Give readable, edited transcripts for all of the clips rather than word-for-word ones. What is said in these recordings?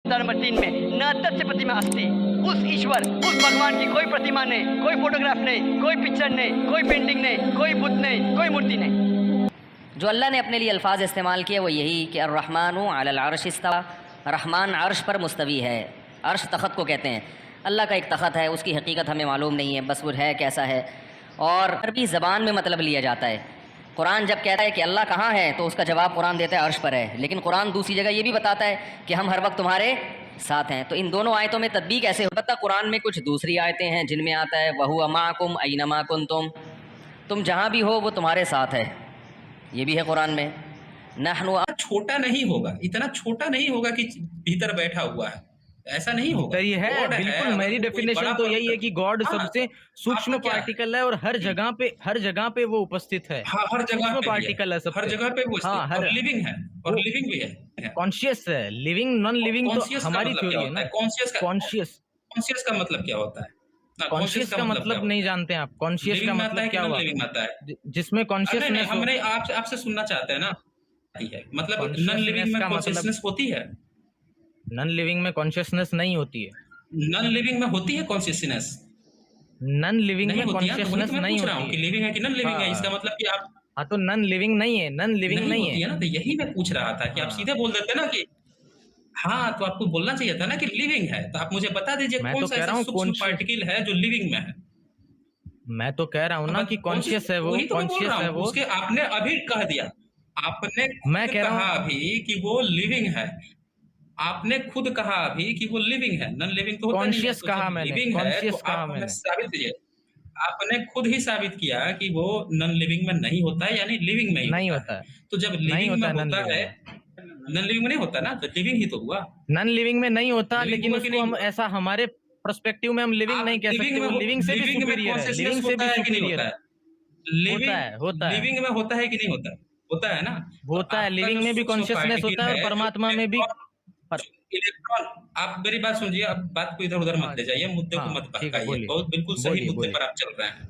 Number 3 में 69 से प्रतिमा अस्ति। उस ईश्वर, उस भगवान की कोई प्रतिमा नहीं, कोई फोटोग्राफ नहीं, कोई पिक्चर नहीं, कोई पेंटिंग नहीं, कोई बुत नहीं, कोई मूर्ति नहीं। जो अल्लाह ने अपने लिए अल्फाज इस्तेमाल किए वो यही कि अर्रहमानु अलल अर्श इस्तवा, रहमान अर्श पर मुस्तवी है। अर्श तख़त को कहते हैं, अल्लाह का एक तख़त है, उसकी हकीकत हमें मालूम नहीं है, बस वो है कैसा है। और अरबी ज़बान में मतलब लिया जाता है। कुरान जब कहता है कि अल्लाह कहाँ है तो उसका जवाब कुरान देता है अर्श पर है, लेकिन कुरान दूसरी जगह ये भी बताता है कि हम हर वक्त तुम्हारे साथ हैं। तो इन दोनों आयतों में तदबीक ऐसे होता है। कुरान में कुछ दूसरी आयतें हैं जिनमें आता है वहुव माकुम ऐनमा कुंतुम, तुम जहाँ भी हो वो तुम्हारे साथ है, ये भी है कुरान में। नहनु, छोटा नहीं होगा, इतना छोटा नहीं होगा कि भीतर बैठा हुआ है, ऐसा नहीं होगा। ये है बिल्कुल, मेरी डेफिनेशन तो यही है कि गॉड सबसे सूक्ष्म पार्टिकल है और हर जगह पे वो उपस्थित है। हाँ, हर जगह पार्टिकल है, हर जगह पे वो हर लिविंग है, और लिविंग भी है, कॉन्शियस है। लिविंग नॉन लिविंग तो हमारी थ्योरी है ना। कॉन्शियस का मतलब क्या होता है? कॉन्शियस का मतलब नहीं जानते आप? कॉन्शियस का मतलब क्या हुआ? जिसमें कॉन्शियसनेस, हमने आपसे सुनना चाहते हैं ना, मतलब नॉन लिविंग में कॉन्शियसनेस होती है? नॉन लिविंग में कॉन्शियसनेस नहीं होती है। नॉन लिविंग में होती है कॉन्शियसनेस? नॉन लिविंग में कॉन्शियसनेस नहीं होती है। कि लिविंग है कि नॉन लिविंग है, इसका मतलब कि आप हाँ, तो नॉन लिविंग नहीं है, नॉन लिविंग नहीं है ना। तो यही मैं पूछ रहा था कि आप सीधे बोल देते ना कि हाँ, तो आपको बोलना चाहिए था ना कि लिविंग है। तो आप मुझे बता दीजिए कौन सा ऐसा सूक्ष्म पार्टिकल है जो लिविंग में है। मैं तो कह रहा हूँ ना कि कॉन्शियस है वो, कॉन्शियस है वो। उसके आपने अभी कह दिया, आपने मैं कह रहा हूँ अभी कि वो लिविंग है। आपने खुद कहा अभी कि वो लिविंग है, नॉन लिविंग तो होता नहीं है। कॉन्शियस कहा मैंने, कॉन्शियस कहा मैंने। साबित कीजिए। आपने खुद ही साबित किया कि वो नॉन लिविंग में नहीं होता है, यानी लिविंग में ही नहीं होता है। तो जब लिविंग में होता है, नॉन लिविंग में नहीं होता ना, तो लिविंग ही तो हुआ। नॉन लिविंग में नहीं होता, लेकिन उसको हम ऐसा हमारे पर्सपेक्टिव में हम लिविंग नहीं कह सकते। वो लिविंग से भी सुपीरियर है, लिविंग से भी सुपीरियर है। होता है। लिविंग में होता है कि नहीं होता है? होता है ना, होता है। लिविंग में भी कॉन्शियसनेस होता है और परमात्मा में भी। इलेक्ट्रॉन, आप मेरी बात सुनिए, अब बात को इधर उधर मत ले जाइए, मुद्दे को मत भटकाइए। बहुत बिल्कुल सही मुद्दे पर आप चल रहे हैं।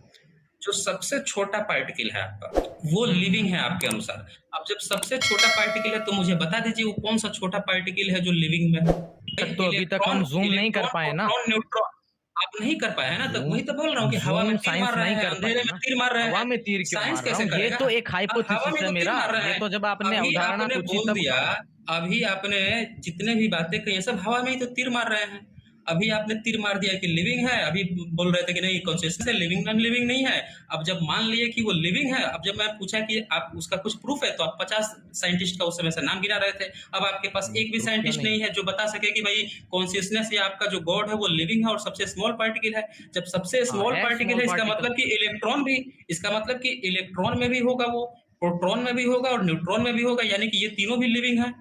जो सबसे छोटा पार्टिकल है आपका, वो लिविंग है आपके अनुसार। अब जब सबसे छोटा पार्टिकल है तो मुझे बता दीजिए वो कौन सा छोटा पार्टिकल है जो लिविंग में है। तो अभी तक हम जूम नहीं कर पाए ना। न्यूट्रॉन आप नहीं कर पाए है ना, तो वही तो बोल रहा हूँ कि हवा में तीर मार रहे हैं, अंधेरे में तीर मार रहे हैं। हवा में तीर क्यों मार रहा हूं? ये तो एक हाइपोथेसिस है मेरा। ये तो जब आपने अवधारणा पूछी तब दिया। अभी आपने जितने भी बातें कही सब हवा में ही तो तीर मार रहे हैं। अभी आपने तीर मार दिया कि लिविंग है, अभी बोल रहे थे कि नहीं कॉन्शियसनेस है, लिविंग नॉन लिविंग नहीं है। अब जब मान लिए कि वो लिविंग है, अब जब मैं पूछा कि आप उसका कुछ प्रूफ है, तो आप 50 साइंटिस्ट का उस समय से नाम गिना रहे थे। अब आपके पास एक भी साइंटिस्ट नहीं है जो बता सके कि भाई कॉन्शियसनेस या आपका जो गॉड है वो लिविंग है और सबसे स्मॉल पार्टिकल है। जब सबसे स्मॉल पार्टिकल है, इसका मतलब कि इलेक्ट्रॉन भी, इसका मतलब कि इलेक्ट्रॉन में भी होगा, वो प्रोटॉन में भी होगा और न्यूट्रॉन में भी होगा, यानी कि ये तीनों भी लिविंग है।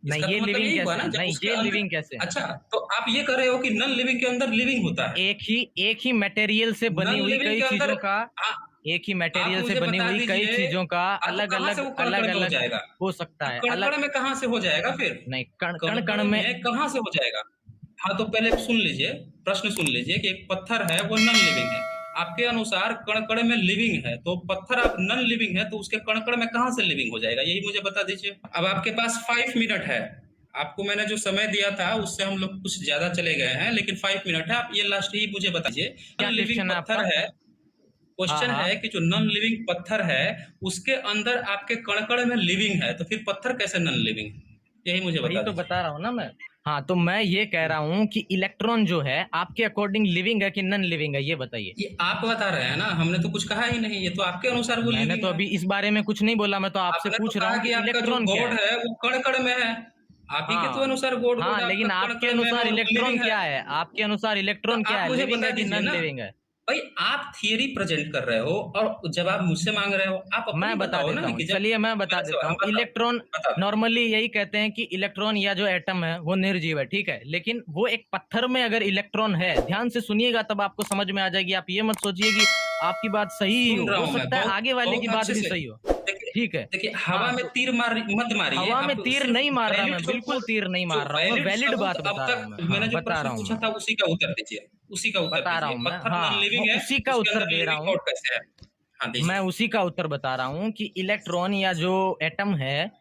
नहीं, ये लिविंग कैसे? नहीं, ये लिविंग कैसे? अच्छा, तो आप ये कर रहे हो कि नॉन लिविंग के अंदर लिविंग होता है। एक ही मटेरियल से बनी हुई कई चीजों का, एक ही मटेरियल से बनी हुई कई चीजों का अलग अलग हो सकता है। कण में कहाँ से हो जाएगा फिर? नहीं, कण में कहाँ से हो जाएगा? हाँ, तो पहले सुन लीजिए, प्रश्न सुन लीजिए कि एक पत्थर है वो नॉन लिविंग है। आपके अनुसार कण कण में लिविंग है, तो पत्थर आप नॉन लिविंग है, तो उसके कण कण में कहां से लिविंग हो जाएगा, यही मुझे बता दीजिए। अब आपके पास 5 मिनट है, आपको मैंने जो समय दिया था उससे हम लोग कुछ ज्यादा चले गए हैं, लेकिन 5 मिनट है। आप ये लास्ट ही मुझे बताइए, नॉन लिविंग पत्थर है, क्वेश्चन है कि जो नॉन लिविंग पत्थर है उसके अंदर आपके कण कण में लिविंग है, तो फिर पत्थर कैसे नॉन लिविंग? यही मुझे बता रहा हूँ ना मैं। हाँ, तो मैं ये कह रहा हूँ कि इलेक्ट्रॉन जो है आपके अकॉर्डिंग लिविंग है कि नॉन लिविंग है, ये बताइए। ये आप बता रहे हैं ना, हमने तो कुछ कहा ही नहीं, ये तो आपके अनुसार वो मैंने तो अभी इस बारे में कुछ नहीं बोला, मैं तो आपसे पूछ रहा हूँ कि इलेक्ट्रॉन क्या है, वो कण कण में है। आप ही के तो अनुसार गॉड। हाँ, लेकिन आपके अनुसार इलेक्ट्रॉन क्या है? आपके अनुसार इलेक्ट्रॉन क्या है? लिविंग है कि नॉन लिविंग है? भाई आप थियरी प्रेजेंट कर रहे हो और जब आप मुझसे मांग रहे हो आप मैं बता देता हूँ। चलिए मैं बता देता हूँ। इलेक्ट्रॉन नॉर्मली यही कहते हैं कि इलेक्ट्रॉन या जो एटम है वो निर्जीव है, ठीक है। लेकिन वो एक पत्थर में अगर इलेक्ट्रॉन है, ध्यान से सुनिएगा तब आपको समझ में आ जाएगी। आप ये मत सोचिए कि आपकी बात सही हो सकता है आगे वाले की बात भी सही हो, ठीक है। देखिए, हवा में तीर मत मारिए। हवा में तीर नहीं मार रहा मैं, बिल्कुल तीर नहीं मार रहा हूँ। वैलिड बात बता रहा हूँ। मैंने जो प्रश्न पूछा था उसी का उत्तर दीजिए, उसी का उत्तर बता रहा हूँ मैं। उसी का उत्तर दे रहा हूँ। मैं उसी का उत्तर बता रहा हूँ कि इलेक्ट्रॉन या जो एटम है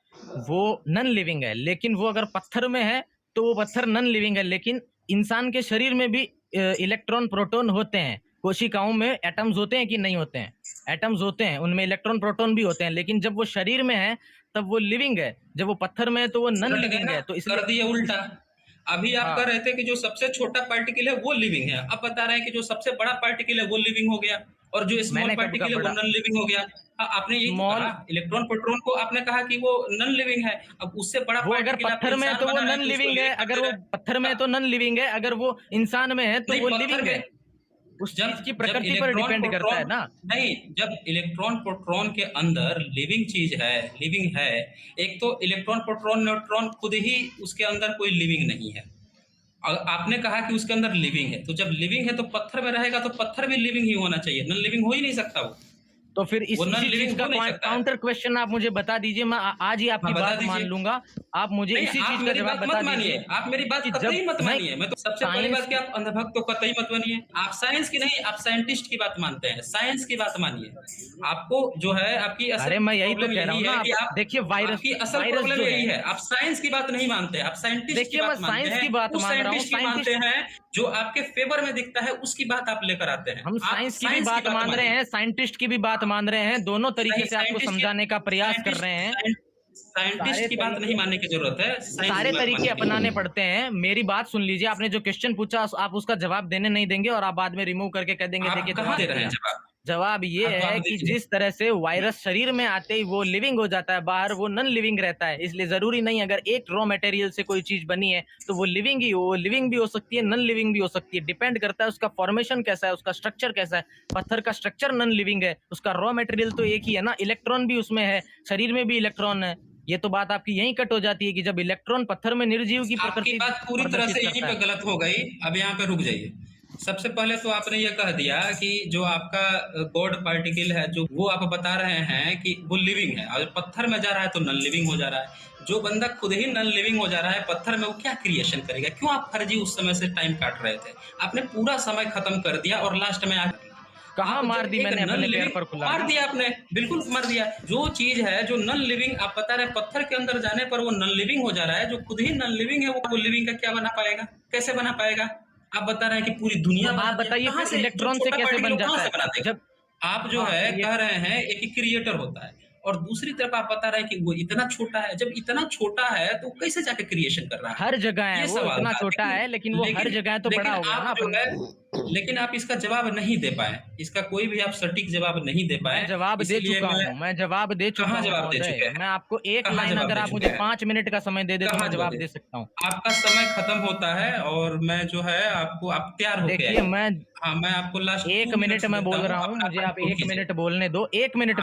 वो नॉन लिविंग है, लेकिन वो अगर पत्थर में है तो वो पत्थर नॉन लिविंग है। लेकिन इंसान के शरीर में भी इलेक्ट्रॉन प्रोटॉन होते हैं। कोशिकाओं में एटम्स होते हैं कि नहीं होते हैं? एटम्स होते हैं, उनमें इलेक्ट्रॉन प्रोटॉन भी होते हैं, लेकिन जब वो शरीर में है तब वो लिविंग है, जब वो पत्थर में है तो वो नॉन उलट गया लिविंग ना, है। तो कर इसलिए दिए उल्टा। अभी आप हाँ। कह रहे थे कि जो सबसे छोटा पार्टिकल है वो लिविंग है, अब बता रहे हैं कि जो सबसे बड़ा पार्टिकल है वो लिविंग हो गया, और जो स्मॉल मैंने कब कहा पार्टिकल है वो बड़ा? नॉन लिविंग हो गया। हाँ, आपने यही तो स्मॉल, कहा, इलेक्ट्रॉन प्रोटॉन को आपने कहा कि वो नॉन लिविंग है। अब उससे बड़ा वो अगर पार्टिकल आप पत्थर में है इंसान तो वो बना रहे नॉन हैं तो उसको लिविंग है, लिविंग कर अगर दे वो रहे हैं। पत्थर में है तो नॉन लिविंग है, अगर वो इंसान में है तो नहीं, वो पत्थर लिविंग है। में उस जब चीज की जब प्रकृति पर इलेक्ट्रॉन डिपेंड करता है प्रोटॉन ना। नहीं, जब इलेक्ट्रॉन प्रोटॉन के अंदर लिविंग चीज है, लिविंग है, एक तो इलेक्ट्रॉन प्रोटॉन न्यूट्रॉन खुद ही उसके अंदर कोई लिविंग नहीं है, और आपने कहा कि उसके अंदर लिविंग है, तो जब लिविंग है तो पत्थर में रहेगा तो पत्थर भी लिविंग ही होना चाहिए, नॉन लिविंग हो ही नहीं सकता वो। तो फिर वो नॉन इसी चीज लिविंग का हो नहीं सकता है। काउंटर क्वेश्चन आप मुझे बता दीजिए, मैं आज ही आपकी हाँ, बता बात मान दीजिए। लूंगा। आप मुझे नहीं, इसी आप चीज का मेरी जवाब बात बता मत मानिए, दीजिए आप मेरी बात कि कतई मत नहीं, मानिए। मैं तो सबसे पहली बात कि आप अंधभक्त तो कतई मत बनिए। आप साइंस की नहीं, आप साइंटिस्ट की बात मानते हैं, साइंस की बात मानिए। आपको जो है आपकी असल अरे मैं यही तो प्रॉब्लम कह रहा यही हूँ ना। है कि आप आप देखिए, वायरस आपकी असल वायरस प्रॉब्लम जो यही है, है, आप साइंस की बात नहीं मानते, आप साइंटिस्ट की देखिए मैं बात मानते साइंस हैं। की बात उस मान रहा हूँ। साइंटिस्ट की मानते हैं जो आपके फेवर में दिखता है, उसकी बात आप लेकर आते हैं। हम आप साइंस की भी साइंस की बात मान रहे मानिए। हैं, साइंटिस्ट की भी बात मान रहे हैं, दोनों तरीके नहीं, से आपको समझाने का प्रयास कर रहे हैं। साइंटिस्ट की बात नहीं मानने की जरूरत है, साइंस सारे की बात तरीके मानिए। अपनाने पड़ते हैं। मेरी बात सुन लीजिए, आपने जो क्वेश्चन पूछा आप उसका जवाब देने नहीं देंगे और आप बाद में रिमूव करके कह देंगे आप देखिए कहाँ जवाब दे रहे हैं दिया। जवाब? जवाब ये हाँ, तो है आप कि दीजिए। जिस तरह से वायरस शरीर में आते ही वो लिविंग हो जाता है, बाहर वो नॉन लिविंग रहता है। इसलिए जरूरी नहीं अगर एक रॉ मटेरियल से कोई चीज बनी है तो वो लिविंग ही हो, वो लिविंग भी हो सकती है, नॉन लिविंग भी हो सकती है। डिपेंड करता है उसका फॉर्मेशन कैसा है, उसका स्ट्रक्चर कैसा है। पत्थर का स्ट्रक्चर नॉन लिविंग है, उसका रॉ मटेरियल तो एक ही है ना, इलेक्ट्रॉन भी उसमें है, शरीर में भी इलेक्ट्रॉन है। ये तो बात आपकी यहीं कट हो जाती है कि जब इलेक्ट्रॉन पत्थर में निर्जीव की आपकी प्रकृति बात पूरी तरह से प्रदर्शित यहीं करता पे है। गलत हो गई। अब यहाँ पे रुक जाइए। सबसे पहले तो आपने ये कह दिया कि जो आपका गॉड पार्टिकल है, जो वो आप बता रहे हैं कि वो लिविंग है, और पत्थर में जा रहा है तो नॉन लिविंग हो जा रहा है। जो बंदा खुद ही नॉन लिविंग हो जा रहा है पत्थर में, वो क्या क्रिएशन करेगा? क्यों आप फर्जी उस समय से टाइम काट रहे थे? आपने पूरा समय खत्म कर दिया और लास्ट में कहाँ आप मार जब दी एक मैंने नॉन अपने पैर लिविंग पर खुला? मार दिया आपने, बिल्कुल मार दिया। जो चीज है जो नॉन लिविंग, आप बता रहे हैं पत्थर के अंदर जाने पर वो नॉन लिविंग हो जा रहा है, जो खुद ही नॉन लिविंग है वो लिविंग का क्या बना पाएगा? कैसे बना पाएगा? आप बता रहे हैं कि पूरी दुनिया तो आप बना दिया। बताइए कहाँ फिर से? जो इलेक्ट्रॉन से छोटा कैसे पार्टिकल बन वो कहाँ जाता से है? बना देगा? जब आप जो हाँ, है ये कह रहे हैं एक क्रिएटर होता है, और दूसरी तरफ आप बता रहे हैं कि वो इतना छोटा है। जब इतना छोटा है तो कैसे जाके क्रिएशन कर रहा है? हर जगह है, ये वो सवाल इतना था। छोटा है लेकिन वो हर जगह है तो लेकिन बड़ा हो गया ना आप जो अपन। है, लेकिन आप इसका जवाब नहीं दे पाए, इसका कोई भी आप सटीक जवाब नहीं दे पाए। मैं जवाब दे इसलिए चुका हूँ, मैं जवाब दे चुका कहाँ हूँ जवाब दे महोदय। चुके हैं? मैं आपको एक कहाँ लाइन, जवाब अगर दे आप चुके मुझे हैं? 5 मिनट का समय दे दे तो कहाँ मैं जवाब दे? दे सकता हूँ। आपका समय खत्म होता है और मैं जो है आपको, आप तैयार होके देखिए आइए। मैं हाँ, मैं आपको लास्ट 1 2 मिनट मिनट्स मैं देता बोल हूँ, रहा हूँ, अपना मुझे टाइम आप पूर्ण 1 कीजिए। मिनट बोलने दो, 1 मिनट